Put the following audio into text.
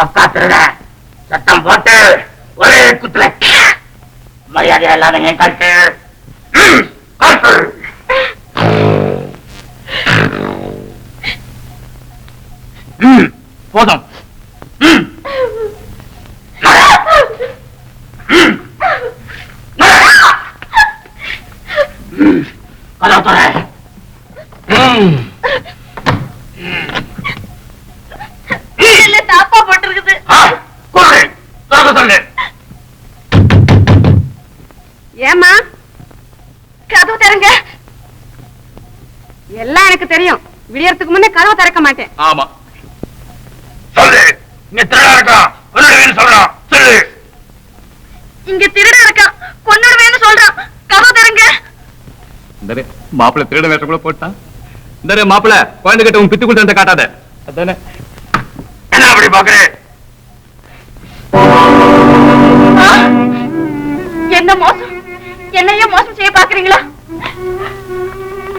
பக்கா திருட சட்டம் போட்டு ஒரே குத்துல மரியாதை இல்லாத என் கட்டு போதும். தாப்பா போட்டிருக்குது. ஏமா கதவு தரங்க. எல்லாம் எனக்கு தெரியும். விடியறதுக்கு முன்னே கதவு திறக்க மாட்டேன். ஆமா சொல்லு. இங்க திருடா இருக்கான் கொன்னுடுவேன்னு சொல்றான். சொல்லு. இங்க திருடா இருக்கான் கொன்னுடுவேன்னு சொல்றான். கதவு தரங்க. இந்த மாப்பிள்ள திருட வேஷம் கூட போட்டான். இந்த மாப்பிள்ள குழந்தை கிட்ட உன் பித்துக்குள் தந்த காட்டாத. அதானே என்ன அப்படி பாக்குறேன்? என்ன மோசம்? என்னையே மோசம் செய்ய பாக்குறீங்களா?